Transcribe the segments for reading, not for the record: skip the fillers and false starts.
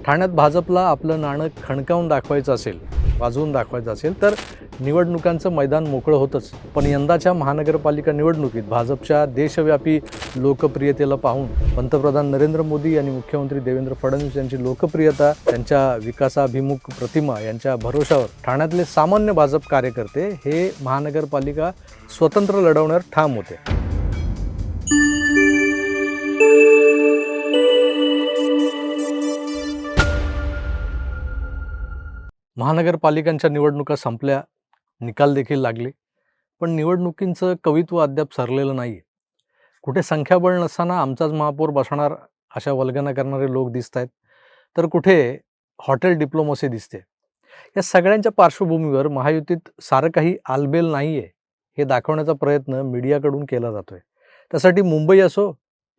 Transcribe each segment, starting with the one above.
ठाण्यात भाजपला आपलं नाणं खणकावून दाखवायचं असेल, वाजवून दाखवायचं असेल तर निवडणुकांचं मैदान मोकळं होतंच. पण यंदाच्या महानगरपालिका निवडणुकीत भाजपच्या देशव्यापी लोकप्रियतेला पाहून पंतप्रधान नरेंद्र मोदी आणि मुख्यमंत्री देवेंद्र फडणवीस यांची लोकप्रियता, त्यांच्या विकासाभिमुख प्रतिमा यांच्या भरोशावर ठाण्यातले सामान्य भाजप कार्यकर्ते हे महानगरपालिका स्वतंत्र लढवण्यावर ठाम होते. महानगरपालिकांच्या निवडणुका संपल्या, निकाल देखील लागले, पण निवडणुकींचं कवित्व अद्याप सरलेलं नाही आहे. कुठे संख्याबळ नसताना आमचाच महापौर बसणार अशा वल्गना करणारे लोक दिसत आहेत, तर कुठे हॉटेल डिप्लोमसी दिसते. या सगळ्यांच्या पार्श्वभूमीवर महायुतीत सारं काही आलबेल नाही आहे हे दाखवण्याचा प्रयत्न मीडियाकडून केला जातोय. त्यासाठी मुंबई असो,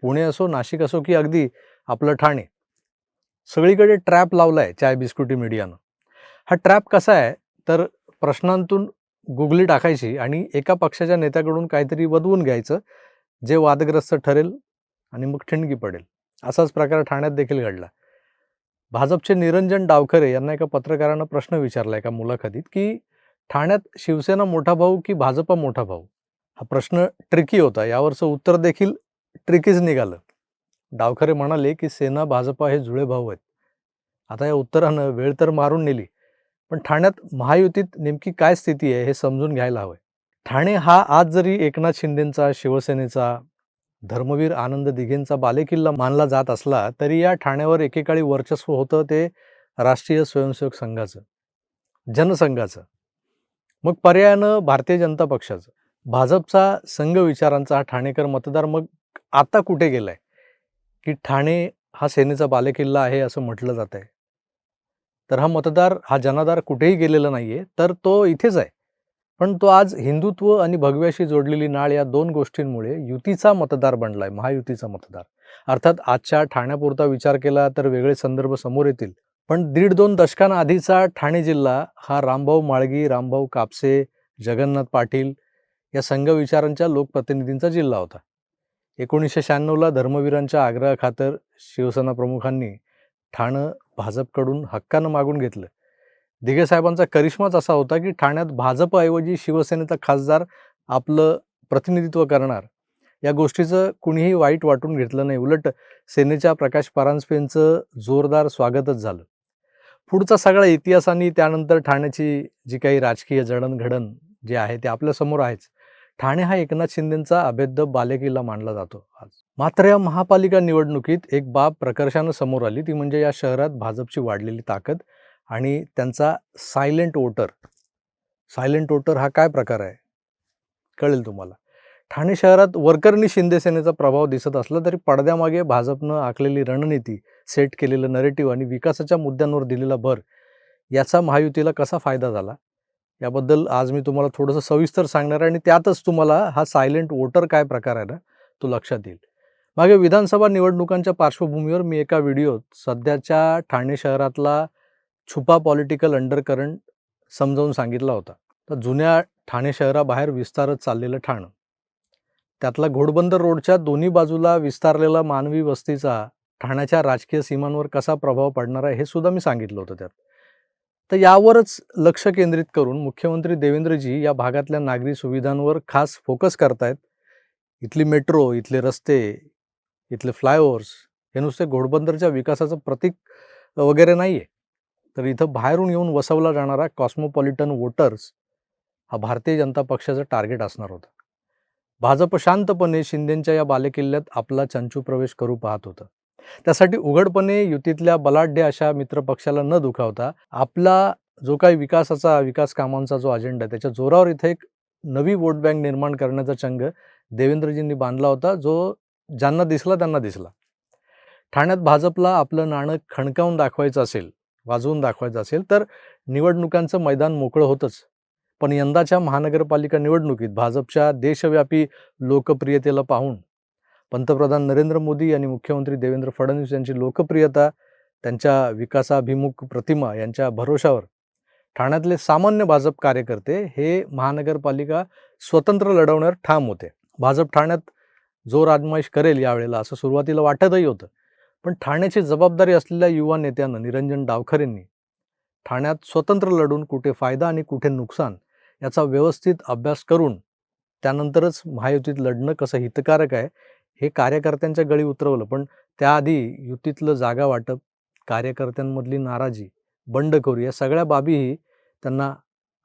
पुणे असो, नाशिक असो की अगदी आपलं ठाणे, सगळीकडे ट्रॅप लावला आहे चाय बिस्कुटी मीडियानं. हा ट्रॅप कसा आहे तर प्रश्नांतून गुगली टाकायची आणि एका पक्षाच्या नेत्याकडून काहीतरी वदवून घ्यायचं जे वादग्रस्त ठरेल आणि मग ठिणगी पडेल. असाच प्रकार ठाण्यात देखील घडला. भाजपचे निरंजन डावखरे यांना एका पत्रकारानं प्रश्न विचारला एका मुलाखतीत की ठाण्यात शिवसेना मोठा भाऊ की भाजपा मोठा भाऊ. हा प्रश्न ट्रिकी होता, यावरचं उत्तर देखील ट्रिकीच निघालं. डावखरे म्हणाले की सेना भाजपा हे जुळे भाऊ आहेत. आता या उत्तरानं वेळ तर मारून नेली, पण ठाण्यात महायुतीत नेमकी काय स्थिती आहे हे समजून घ्यायला हवंय. ठाणे हा आज जरी एकनाथ शिंदेंचा, शिवसेनेचा, धर्मवीर आनंद दिघेंचा बालेकिल्ला मानला जात असला तरी या ठाण्यावर एकेकाळी वर्चस्व होतं ते राष्ट्रीय स्वयंसेवक संघाचं, जनसंघाचं, मग पर्यायानं भारतीय जनता पक्षाचं. भाजपचा संघ विचारांचा हा ठाणेकर मतदार मग आता कुठे गेलाय की ठाणे हा सेनेचा बालेकिल्ला आहे असं म्हटलं जात आहे. तर हा मतदार, हा जनाधार कुठेही गेलेला नाहीये, तर तो इथेच आहे. पण तो आज हिंदुत्व आणि भगव्याशी जोडलेली नाळ या दोन गोष्टींमुळे युतीचा मतदार बनलाय, महायुतीचा मतदार. अर्थात आजच्या ठाण्यापुरता विचार केला तर वेगळे संदर्भ समोर येतील, पण 1.5-2 दशकांआधीचा ठाणे जिल्हा हा रामभाऊ म्हाळगी, रामभाऊ कापसे, जगन्नाथ पाटील या संघ विचारांच्या लोकप्रतिनिधींचा जिल्हा होता. 1996ला धर्मवीरांच्या आग्रहाखातर शिवसेना प्रमुखांनी ठाणं भाजपकडून हक्कानं मागून घेतलं. दिघे साहेबांचा करिश्माच असा होता की ठाण्यात भाजपऐवजी शिवसेनेचा खासदार आपलं प्रतिनिधित्व करणार, या गोष्टीचं कुणीही वाईट वाटून घेतलं नाही. उलट सेनेच्या प्रकाश परांजपेंचं जोरदार स्वागतच झालं. पुढचा सगळा इतिहास आणि त्यानंतर ठाण्याची जी काही राजकीय जडणघडण जे आहे ते आपल्यासमोर आहेच. ठाणे हा एकनाथ शिंदेंचा अभेद्य बालेकिल्ला मानला जातो आज. मात्र या महापालिका निवडणुकीत एक बाब प्रकर्षानं समोर आली, ती म्हणजे या शहरात भाजपची वाढलेली ताकद आणि त्यांचा सायलेंट वोटर. सायलेंट वोटर हा काय प्रकार आहे कळेल तुम्हाला. ठाणे शहरात वरकरणी शिंदे सेनेचा प्रभाव दिसत असला तरी पडद्यामागे भाजपनं आखलेली रणनीती, सेट केलेलं नरेटिव्ह आणि विकासाच्या मुद्द्यांवर दिलेला भर याचा महायुतीला कसा फायदा झाला याबद्दल आज मी तुम्हाला थोडंसं सविस्तर सांगणार आहे आणि त्यातच तुम्हाला हा सायलेंट वोटर काय प्रकार आहे ना तो लक्षात येईल. मागे विधानसभा निवडणुकांच्या पार्श्वभूमीवर मी एका व्हिडिओत सध्याच्या ठाणे शहरातला छुपा पॉलिटिकल अंडरकरंट समजावून सांगितला होता. तर जुन्या ठाणे शहराबाहेर विस्तारत चाललेलं ठाणं, त्यातला घोडबंदर रोडच्या दोन्ही बाजूला विस्तारलेला मानवी वस्तीचा ठाण्याच्या राजकीय सीमांवर कसा प्रभाव पडणार आहे हे सुद्धा मी सांगितलं होतं त्यात. तर यावरच लक्ष केंद्रित करून मुख्यमंत्री देवेंद्रजी या भागातल्या नागरी सुविधांवर खास फोकस करतायत. इथली मेट्रो, इथले रस्ते, इथले फ्लायओव्हर्स हे नुसते घोडबंदरच्या विकासाचं प्रतीक वगैरे नाही आहे, तर इथं बाहेरून येऊन वसवला जाणारा कॉस्मोपॉलिटन वोटर्स हा भारतीय जनता पक्षाचं टार्गेट असणार होता. भाजप शांतपणे शिंदेंच्या या बालेकिल्ल्यात आपला चंचू प्रवेश करू पाहत होतं. त्यासाठी उघडपणे युतीतल्या बलाढ्य अशा मित्रपक्षाला न दुखावता आपला जो काही विकास कामांचा जो अजेंडा आहे त्याच्या जोरावर इथे एक नवी वोट बँक निर्माण करण्याचा चंग देवेंद्रजींनी बांधला होता, जो ज्यांना दिसला त्यांना दिसला. ठाण्यात भाजपला आपलं नाणं खणकावून दाखवायचं असेल, वाजवून दाखवायचं असेल तर निवडणुकांचं मैदान मोकळं होतंच. पण यंदाच्या महानगरपालिका निवडणुकीत भाजपच्या देशव्यापी लोकप्रियतेला पाहून पंतप्रधान नरेंद्र मोदी आणि मुख्यमंत्री देवेंद्र फडणवीस यांची लोकप्रियता, त्यांच्या विकासाभिमुख प्रतिमा यांच्या भरोशावर ठाण्यातले सामान्य भाजप कार्यकर्ते हे महानगरपालिका स्वतंत्र लढवण्यावर ठाम होते. भाजप ठाण्यात जोर आजमाईश करेल यावेळेला असं सुरुवातीला वाटतही होतं, पण ठाण्याची जबाबदारी असलेल्या युवा नेत्यानं निरंजन डावखरेंनी ठाण्यात स्वतंत्र लढून कुठे फायदा आणि कुठे नुकसान याचा व्यवस्थित अभ्यास करून त्यानंतरच महायुतीत लढणं कसं हितकारक आहे हे कार्यकर्त्यांच्या गळी उतरवलं. पण त्याआधी युतीतलं जागा वाटप, कार्यकर्त्यांमधली नाराजी, बंडखोरी या सगळ्या बाबीही त्यांना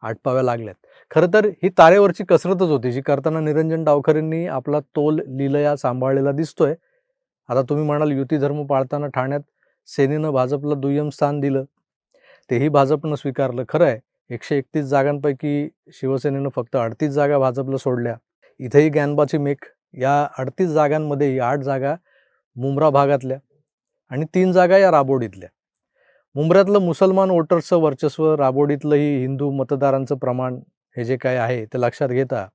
आटपाव्या लागल्यात. खरं तर ही तारेवरची कसरतच होती, जी करताना निरंजन डावखरेंनी आपला तोल लीलया सांभाळलेला दिसतोय. आता तुम्ही म्हणाल युती धर्म पाळताना ठाण्यात सेनेनं भाजपला दुय्यम स्थान दिलं, तेही भाजपनं स्वीकारलं. खरं आहे, 131 जागांपैकी शिवसेनेनं फक्त 38 जागा भाजपला सोडल्या. इथेही गॅनबाची मेख. या 38 जागांमध्येही 8 जागा मुंब्रा भागातल्या आणि 3 जागा या राबोडीतल्या. मुंब्र्यातलं मुसलमान वोटर्सचं वर्चस्व, राबोडीतलंही हिंदू मतदारांचं प्रमाण, हे जे काय आहे ते लक्षात घेता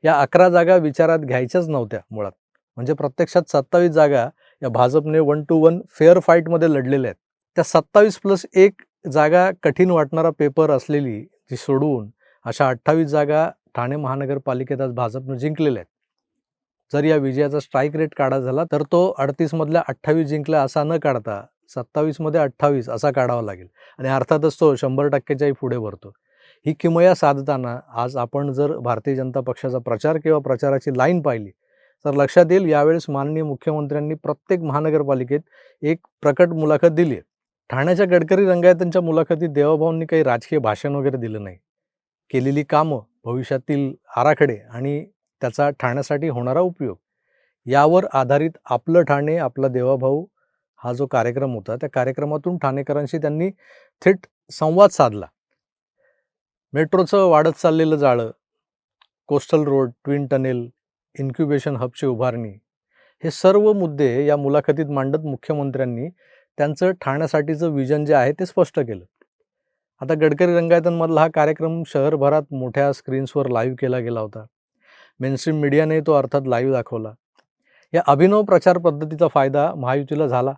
या 11 जागा विचारात घ्यायच्याच नव्हत्या मुळात. म्हणजे प्रत्यक्षात 27 जागा या भाजपने 1 to 1 फेअर फाईटमध्ये लढलेल्या आहेत. त्या 27+1 जागा कठीण वाटणारा पेपर असलेली ती सोडवून अशा 28 जागा ठाणे महानगरपालिकेत आज भाजपनं जिंकलेल्या आहेत. जर या विजयाचा स्ट्राईक रेट काढा झाला तर तो 38 मधल्या 28 जिंकला असा न काढता 27 मध्ये 28 असा काढावा लागेल आणि अर्थातच तो 100%च्याही पुढे भरतो. ही किमया साधताना आज आपण जर भारतीय जनता पक्षाचा प्रचार किंवा प्रचाराची लाईन पाहिली तर लक्षात येईल यावेळेस माननीय मुख्यमंत्र्यांनी प्रत्येक महानगरपालिकेत एक प्रकट मुलाखत दिली आहे. ठाण्याच्या गडकरी रंगायतांच्या मुलाखतीत देवाभाऊंनी काही राजकीय भाषण वगैरे दिलं नाही. केलेली कामं, भविष्यातील आराखडे आणि त्याचा ठाण्यासाठी होणारा उपयोग यावर आधारित आपलं ठाणे आपला देवाभाऊ हा जो कार्यक्रम होता त्या कार्यक्रमातून ठाणेकरांशी त्यांनी थेट संवाद साधला. मेट्रोचं वाढत चाललेलं जाळं, coastal road, twin tunnel, incubation हबची उभारणी हे सर्व मुद्दे या मुलाखतीत मांडत मुख्यमंत्र्यांनी त्यांचं ठाण्यासाठीचं विजन जे आहे ते स्पष्ट केलं. आता गडकरी रंगायतांमधला हा कार्यक्रम शहरभरात मोठ्या स्क्रीन्सवर लाईव्ह केला गेला होता. मेनस्ट्रीम मीडियाने तो अर्थात लाईव्ह दाखवला. या अभिनव प्रचार पद्धतीचा फायदा महायुतीला झाला.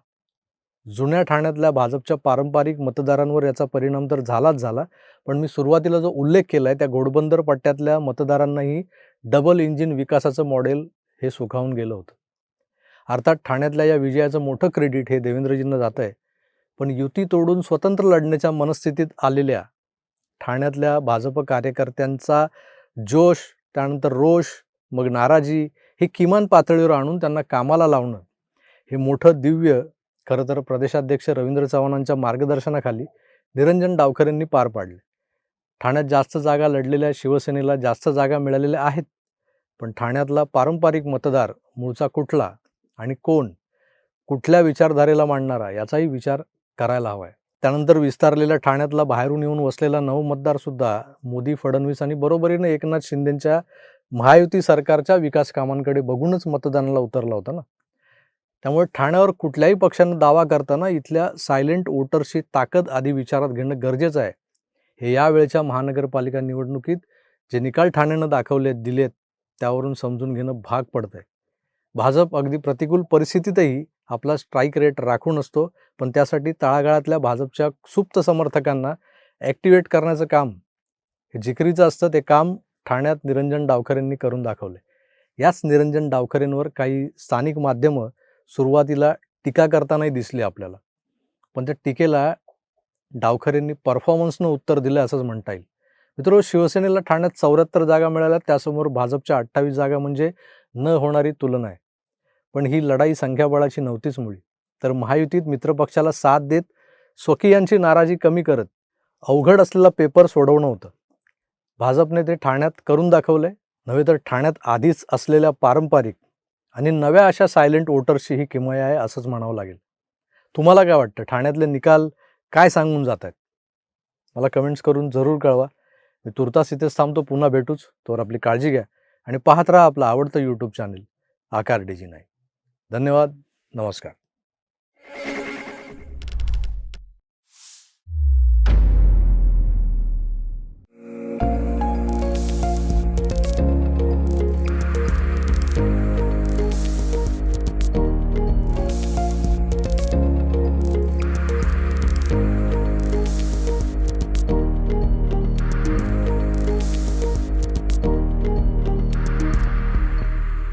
जुन्या ठाण्यातल्या भाजपच्या पारंपरिक मतदारांवर याचा परिणाम तर झालाच झाला, पण मी सुरुवातीला जो उल्लेख केला आहे त्या घोडबंदर पट्ट्यातल्या मतदारांनाही डबल इंजिन विकासाचं मॉडेल हे सुखावून गेलं होतं. अर्थात ठाण्यातल्या या विजयाचं मोठं क्रेडिट हे देवेंद्रजींना जात आहे. पण युती तोडून स्वतंत्र लढण्याच्या मनस्थितीत आलेल्या ठाण्यातल्या भाजप कार्यकर्त्यांचा जोश, त्यानंतर रोष, मग नाराजी ही किमान पातळीवर आणून त्यांना कामाला लावणं हे मोठं दिव्य खरं तर प्रदेशाध्यक्ष रवींद्र चव्हाणांच्या मार्गदर्शनाखाली निरंजन डावखरेंनी पार पाडले. ठाण्यात जास्त जागा लढलेल्या शिवसेनेला जास्त जागा मिळालेल्या आहेत, पण ठाण्यातला पारंपरिक मतदार मूळचा कुठला आणि कोण, कुठल्या विचारधारेला मांडणारा याचाही विचार करायला हवा आहे. त्यानंतर विस्तारलेल्या ठाण्यातला बाहेरून येऊन वसलेला नवमतदारसुद्धा मोदी, फडणवीस आणि बरोबरीने एकनाथ शिंदेंच्या महायुती सरकारच्या विकास कामांकडे बघूनच मतदानाला उतरला होता ना. त्यामुळे ठाण्यावर कुठल्याही पक्षानं दावा करताना इथल्या सायलेंट वोटर्सची ताकद आधी विचारात घेणं गरजेचं आहे. हे यावेळच्या महानगरपालिका निवडणुकीत जे निकाल ठाण्यानं दिलेत त्यावरून समजून घेणं भाग पडतंय. भाजप अगदी प्रतिकूल परिस्थितीतही आपला स्ट्राईक रेट राखून असतो, पण त्यासाठी तळागाळातल्या भाजपच्या सुप्त समर्थकांना ॲक्टिवेट करण्याचं काम हे जिकरीचं असतं. ते काम ठाण्यात निरंजन डावखरेंनी करून दाखवले. याच निरंजन डावखरेंवर काही स्थानिक माध्यमं सुरुवातीला टीका करतानाही दिसली आपल्याला, पण त्या टीकेला डावखरेंनी परफॉर्मन्सनं उत्तर दिलं असंच म्हणता येईल. मित्रांनो, शिवसेनेला ठाण्यात 74 जागा मिळाल्या, त्यासमोर भाजपच्या 28 जागा म्हणजे न होणारी तुलना आहे. पण ही लढाई संख्याबळाची नव्हतीच मुळी, तर महायुतीत मित्रपक्षाला साथ देत स्वकीयांची नाराजी कमी करत अवघड असलेला पेपर सोडवणं होतं. भाजपने ते ठाण्यात करून दाखवलंय. नव्हे तर ठाण्यात आधीच असलेल्या पारंपरिक आणि नव्या अशा सायलेंट वोटर्सची ही किमया आहे असंच म्हणावं लागेल. तुम्हाला काय वाटतं? ठाण्यातले निकाल काय सांगून जात आहेत? मला कमेंट्स करून जरूर कळवा. मी तुर्तास इथेच थांबतो. पुन्हा भेटूच. तोवर आपली काळजी घ्या आणि पाहत राहा आपलं आवडतं यूट्यूब चॅनल आकार DG9. धन्यवाद. नमस्कार.